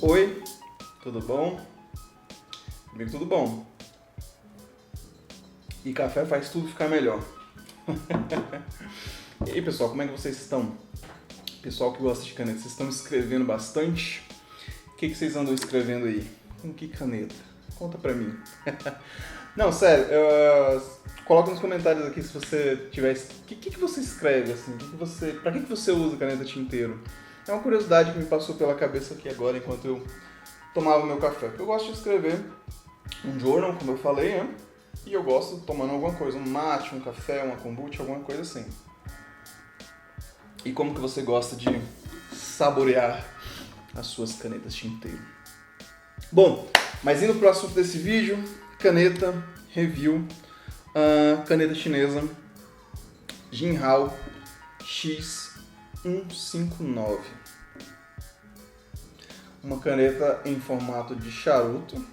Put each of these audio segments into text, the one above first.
Oi, tudo bom? Comigo tudo bom. E café faz tudo ficar melhor. E aí pessoal, como é que vocês estão? Pessoal que gosta de caneta, vocês estão escrevendo bastante? O que vocês andam escrevendo aí? Com que caneta? Conta pra mim. Não, sério, coloca nos comentários aqui se você tiver... O que você escreve, assim? Pra que você usa caneta tinteiro? É uma curiosidade que me passou pela cabeça aqui agora, enquanto eu tomava meu café. Eu gosto de escrever um journal, como eu falei, né? E eu gosto tomando alguma coisa, um mate, um café, uma kombucha, alguma coisa assim. E como que você gosta de saborear as suas canetas tinteiro? Bom, mas indo pro assunto desse vídeo, caneta, review, caneta chinesa, Jinhao X159. Uma caneta em formato de charuto.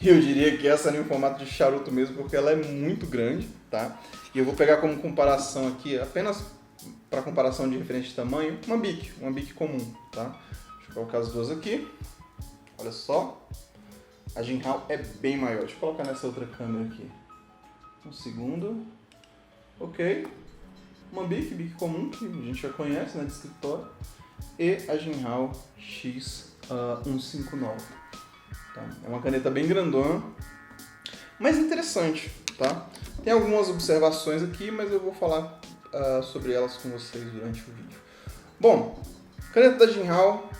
E eu diria que essa é em formato de charuto mesmo, porque ela é muito grande, tá? E eu vou pegar como comparação aqui, apenas para comparação de referente de tamanho, uma Bic comum, tá? Deixa eu colocar as duas aqui. Olha só. A Jinhao é bem maior. Deixa eu colocar nessa outra câmera aqui. Um segundo. Ok. Uma Bic comum, que a gente já conhece, né, de escritório. E a Jinhao X159. Tá? É uma caneta bem grandona, mas interessante, tá? Tem algumas observações aqui, mas eu vou falar sobre elas com vocês durante o vídeo. Bom, caneta da Jinhao,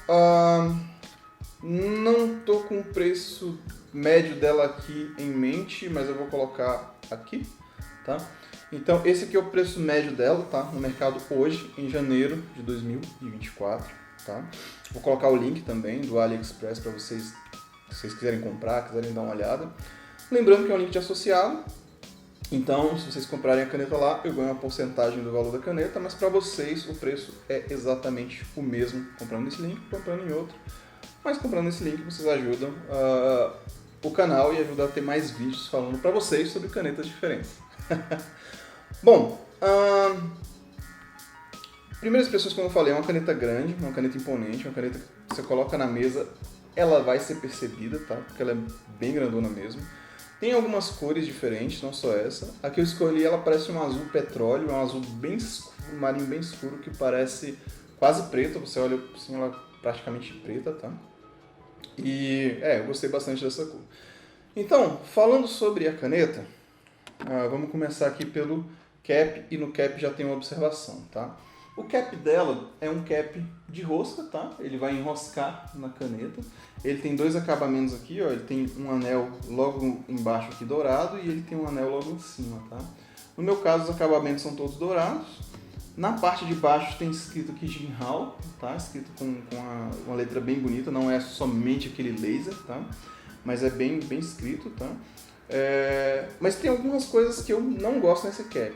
não tô com o preço médio dela aqui em mente, mas eu vou colocar aqui, tá? Então esse aqui é o preço médio dela, tá? No mercado hoje, em janeiro de 2024, tá? Vou colocar o link também do AliExpress para vocês, se vocês quiserem comprar, quiserem dar uma olhada. Lembrando que é um link de associado, então se vocês comprarem a caneta lá, eu ganho uma porcentagem do valor da caneta, mas para vocês o preço é exatamente o mesmo, comprando nesse link, comprando em outro. Mas comprando nesse link vocês ajudam o canal e ajudam a ter mais vídeos falando para vocês sobre canetas diferentes. Bom, primeiras impressões, como eu falei, é uma caneta grande, uma caneta imponente, uma caneta que você coloca na mesa, ela vai ser percebida, tá? Porque ela é bem grandona mesmo. Tem algumas cores diferentes, não só essa. A que eu escolhi, ela parece um azul petróleo, um azul bem escuro, um marinho bem escuro, que parece quase preta. Você olha assim, ela é praticamente preta, tá? E, eu gostei bastante dessa cor. Então, falando sobre a caneta, vamos começar aqui pelo cap, e no cap já tem uma observação, tá? O cap dela é um cap de rosca, tá? Ele vai enroscar na caneta. Ele tem dois acabamentos aqui, ó. Ele tem um anel logo embaixo aqui dourado e ele tem um anel logo em cima, tá? No meu caso, os acabamentos são todos dourados. Na parte de baixo tem escrito aqui Jinhao, tá? Escrito com uma letra bem bonita, não é somente aquele laser, tá? Mas é bem escrito, tá? Mas tem algumas coisas que eu não gosto nesse cap.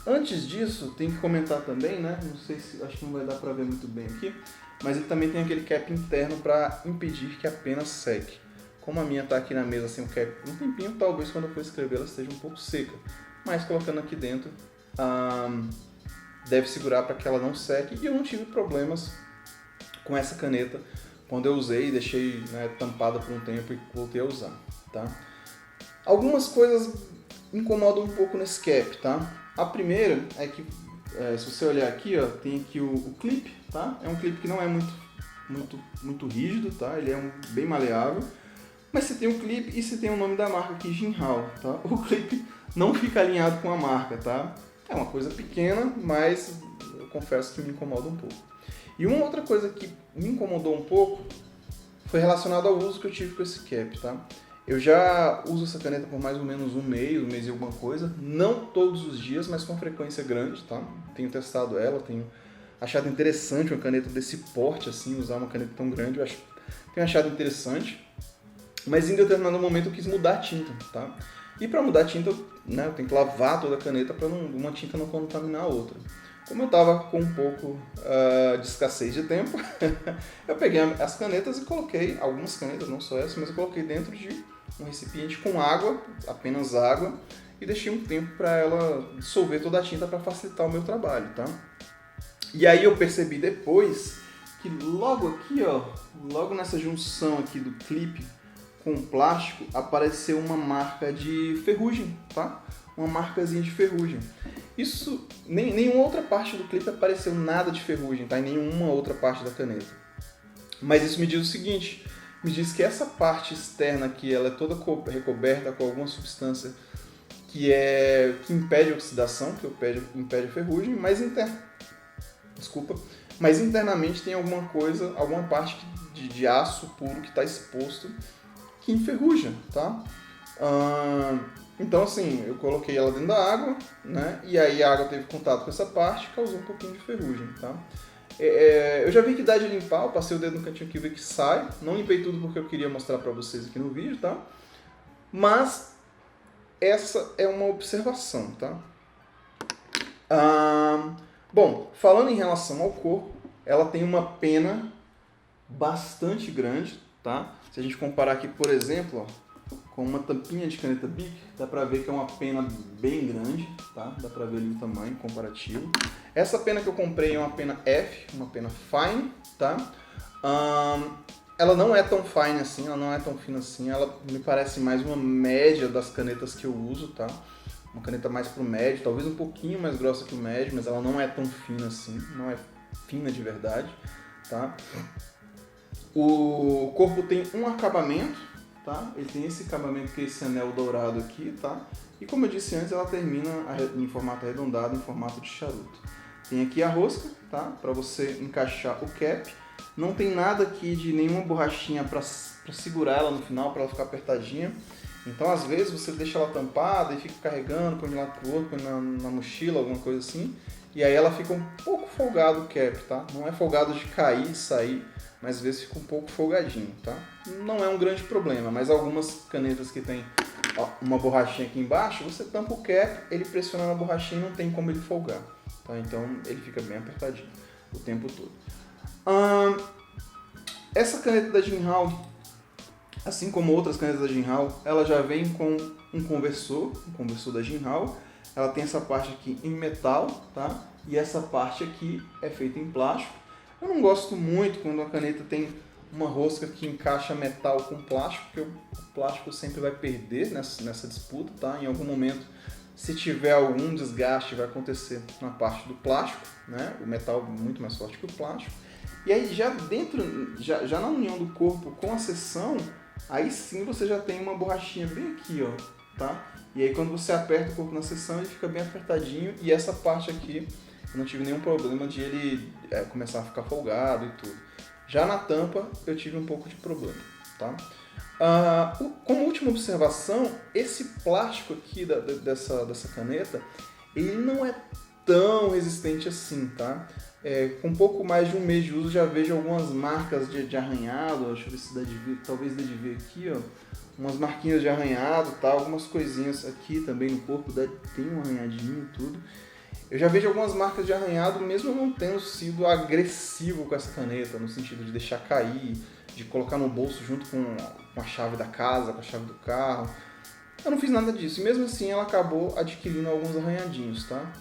Antes disso, tem que comentar também, né? Não sei se, acho que não vai dar pra ver muito bem aqui, mas ele também tem aquele cap interno para impedir que a pena seque. Como a minha tá aqui na mesa sem o cap um tempinho, talvez quando eu for escrever ela esteja um pouco seca. Mas colocando aqui dentro, deve segurar para que ela não seque. E eu não tive problemas com essa caneta quando eu usei, deixei, né, tampada por um tempo e voltei a usar, tá? Algumas coisas incomodam um pouco nesse cap, tá? A primeira é que, se você olhar aqui, ó, tem aqui o clipe, tá? É um clipe que não é muito rígido, tá? Ele é bem maleável. Mas você tem o clipe e você tem o nome da marca aqui, Jinhao, tá? O clipe não fica alinhado com a marca, tá? É uma coisa pequena, mas eu confesso que me incomoda um pouco. E uma outra coisa que me incomodou um pouco foi relacionada ao uso que eu tive com esse cap, tá? Eu já uso essa caneta por mais ou menos um mês e alguma coisa. Não todos os dias, mas com frequência grande, tá? Tenho testado ela, tenho achado interessante uma caneta desse porte, assim, usar uma caneta tão grande. Tenho achado interessante. Mas em determinado momento eu quis mudar a tinta, tá? E para mudar a tinta, né, eu tenho que lavar toda a caneta para uma tinta não contaminar a outra. Como eu estava com um pouco de escassez de tempo, eu peguei as canetas e coloquei, algumas canetas, não só essa, mas eu coloquei dentro de um recipiente com água, apenas água, e deixei um tempo para ela dissolver toda a tinta para facilitar o meu trabalho, tá? E aí eu percebi depois que logo aqui, ó, logo nessa junção aqui do clipe com o plástico, apareceu uma marca de ferrugem, tá? Uma marcazinha de ferrugem. Isso, nenhuma outra parte do clipe apareceu nada de ferrugem, tá? Em nenhuma outra parte da caneta. Mas isso me diz o seguinte, me diz que essa parte externa aqui, ela é toda recoberta com alguma substância que impede a oxidação, que impede a ferrugem, mas internamente tem alguma coisa, alguma parte de aço puro que está exposto que enferruja, tá? Então assim, eu coloquei ela dentro da água, né? E aí a água teve contato com essa parte e causou um pouquinho de ferrugem, tá? Eu já vi que dá de limpar, eu passei o dedo no cantinho aqui e vi que sai. Não limpei tudo porque eu queria mostrar pra vocês aqui no vídeo, tá? Mas essa é uma observação, tá? Bom, falando em relação ao corpo, ela tem uma pena bastante grande, tá? Se a gente comparar aqui, por exemplo, ó, com uma tampinha de caneta Bic, dá pra ver que é uma pena bem grande, tá? Dá pra ver ali o tamanho comparativo. Essa pena que eu comprei é uma pena F, uma pena fine, tá? Ela não é tão fine assim, ela não é tão fina assim, ela me parece mais uma média das canetas que eu uso, tá? Uma caneta mais pro médio, talvez um pouquinho mais grossa que o médio, mas ela não é tão fina assim, não é fina de verdade, tá? O corpo tem um acabamento, tá? Ele tem esse acabamento que é esse anel dourado aqui, tá? E como eu disse antes, ela termina em formato arredondado, em formato de charuto. Tem aqui a rosca, tá? Para você encaixar o cap. Não tem nada aqui de nenhuma borrachinha para segurar ela no final, para ela ficar apertadinha. Então, às vezes, você deixa ela tampada e fica carregando, põe de um lado pro outro, põe na mochila, alguma coisa assim. E aí ela fica um pouco folgado o cap, tá? Não é folgado de cair e sair, mas às vezes fica um pouco folgadinho, tá? Não é um grande problema, mas algumas canetas que tem uma borrachinha aqui embaixo, você tampa o cap, ele pressiona na borrachinha e não tem como ele folgar, tá? Então ele fica bem apertadinho o tempo todo. Essa caneta da Jinhao, assim como outras canetas da Jinhao, ela já vem com um conversor da Jinhao. Ela tem essa parte aqui em metal, tá? E essa parte aqui é feita em plástico. Eu não gosto muito quando a caneta tem uma rosca que encaixa metal com plástico, porque o plástico sempre vai perder nessa disputa, tá? Em algum momento, se tiver algum desgaste, vai acontecer na parte do plástico, né? O metal é muito mais forte que o plástico. E aí já dentro, já na união do corpo com a seção, aí sim você já tem uma borrachinha bem aqui, ó, tá? E aí quando você aperta o corpo na seção, ele fica bem apertadinho, e essa parte aqui eu não tive nenhum problema de ele começar a ficar folgado e tudo. Já na tampa eu tive um pouco de problema, tá? Como última observação, esse plástico aqui dessa caneta, ele não é tão resistente assim, tá? Com um pouco mais de um mês de uso já vejo algumas marcas de arranhado, deixa eu ver se dá de ver, talvez dê de ver aqui, ó, umas marquinhas de arranhado, tá? Algumas coisinhas aqui também no corpo, tem um arranhadinho e tudo. Eu já vejo algumas marcas de arranhado, mesmo eu não tendo sido agressivo com essa caneta, no sentido de deixar cair, de colocar no bolso junto com a chave da casa, com a chave do carro. Eu não fiz nada disso, e mesmo assim ela acabou adquirindo alguns arranhadinhos, tá?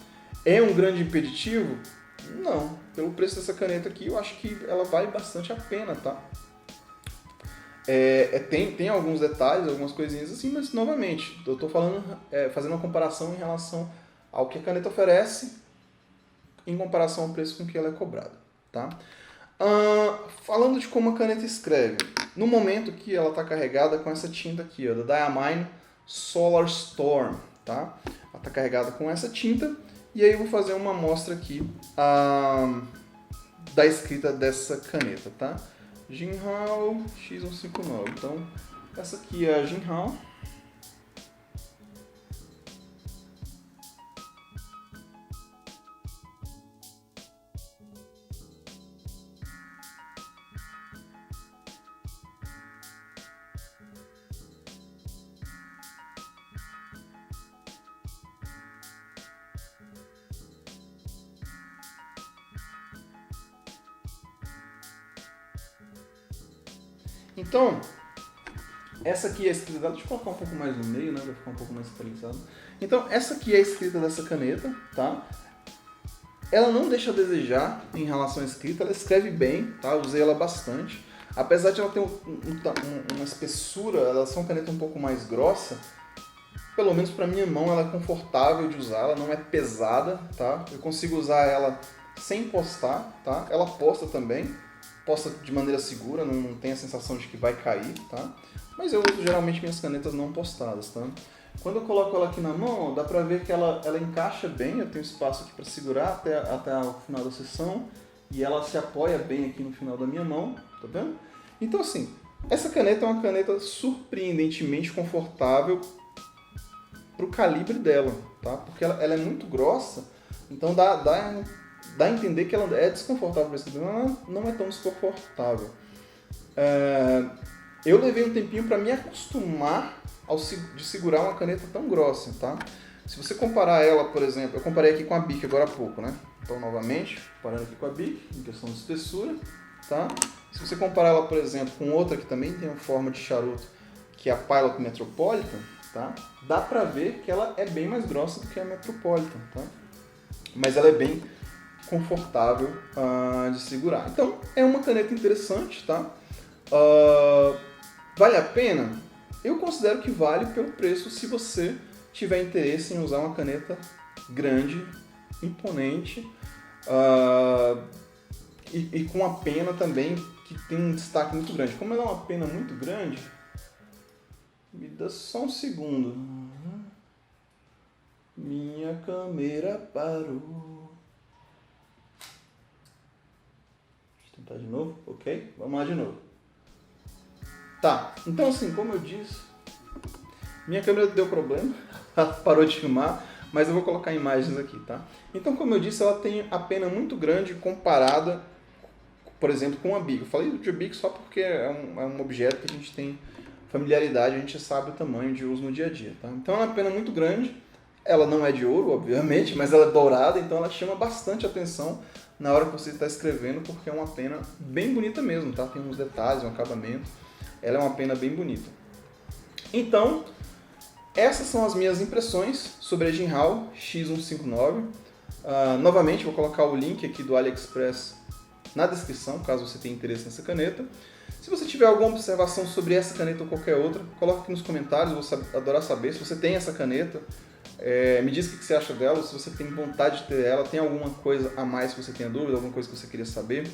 É um grande impeditivo? Não. Pelo preço dessa caneta aqui, eu acho que ela vale bastante a pena, tá? Tem alguns detalhes, algumas coisinhas assim, mas novamente, eu tô falando, fazendo uma comparação em relação ao que a caneta oferece em comparação ao preço com que ela é cobrada, tá? Falando de como a caneta escreve, no momento que ela está carregada com essa tinta aqui, ó, da Diamine Solar Storm, tá? Ela está carregada com essa tinta, e aí eu vou fazer uma amostra aqui da escrita dessa caneta, tá? Jinhao X159, então essa aqui é a Jinhao. Então, essa aqui é a escrita dela. Deixa eu colocar um pouco mais no meio, né? Vai ficar um pouco mais centralizado. Então, essa aqui é a escrita dessa caneta, tá? Ela não deixa a desejar em relação à escrita, ela escreve bem, tá? Eu usei ela bastante. Apesar de ela ter uma espessura, ela é uma caneta um pouco mais grossa, pelo menos para minha mão ela é confortável de usar, ela não é pesada, tá? Eu consigo usar ela sem postar, tá? Ela posta também, posta de maneira segura, não tem a sensação de que vai cair, tá? Mas eu uso geralmente minhas canetas não postadas, tá? Quando eu coloco ela aqui na mão, dá pra ver que ela encaixa bem, eu tenho espaço aqui para segurar até o final da sessão, e ela se apoia bem aqui no final da minha mão, tá vendo? Então assim, essa caneta é uma caneta surpreendentemente confortável pro calibre dela, tá? Porque ela é muito grossa, então dá a entender que ela é desconfortável para escrever, mas ela não é tão desconfortável. Eu levei um tempinho para me acostumar de segurar uma caneta tão grossa, tá? Se você comparar ela, por exemplo, eu comparei aqui com a Bic agora há pouco, né? Então, novamente, comparando aqui com a Bic, em questão de espessura, tá? Se você comparar ela, por exemplo, com outra que também tem uma forma de charuto, que é a Pilot Metropolitan, tá? Dá pra ver que ela é bem mais grossa do que a Metropolitan, tá? Mas ela é bem confortável de segurar. Então, é uma caneta interessante, tá? Vale a pena? Eu considero que vale pelo preço se você tiver interesse em usar uma caneta grande, imponente e com uma pena também que tem um destaque muito grande. Como ela é uma pena muito grande, me dá só um segundo. Minha câmera parou. Deixa eu tentar de novo, ok? Vamos lá de novo. Tá, então assim, como eu disse, minha câmera deu problema, ela parou de filmar, mas eu vou colocar imagens aqui, tá? Então, como eu disse, ela tem a pena muito grande comparada, por exemplo, com a Bic. Eu falei de Bic só porque é um objeto que a gente tem familiaridade, a gente sabe o tamanho de uso no dia a dia, tá? Então, ela é uma pena muito grande, ela não é de ouro, obviamente, mas ela é dourada, então ela chama bastante atenção na hora que você está escrevendo, porque é uma pena bem bonita mesmo, tá? Tem uns detalhes, um acabamento. Ela é uma pena bem bonita. Então, essas são as minhas impressões sobre a Jinhao X159. Novamente, vou colocar o link aqui do AliExpress na descrição, caso você tenha interesse nessa caneta. Se você tiver alguma observação sobre essa caneta ou qualquer outra, coloque aqui nos comentários, eu vou adorar saber. Se você tem essa caneta, me diz o que você acha dela, se você tem vontade de ter ela, tem alguma coisa a mais que você tenha dúvida, alguma coisa que você queria saber.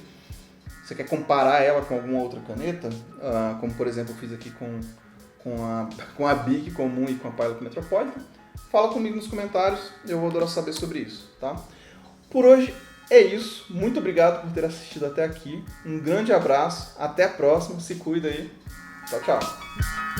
Você quer comparar ela com alguma outra caneta, como por exemplo eu fiz aqui com a Bic comum e com a Pilot Metropolitan, fala comigo nos comentários, eu vou adorar saber sobre isso, tá? Por hoje é isso, muito obrigado por ter assistido até aqui, um grande abraço, até a próxima, se cuida aí, tchau, tchau!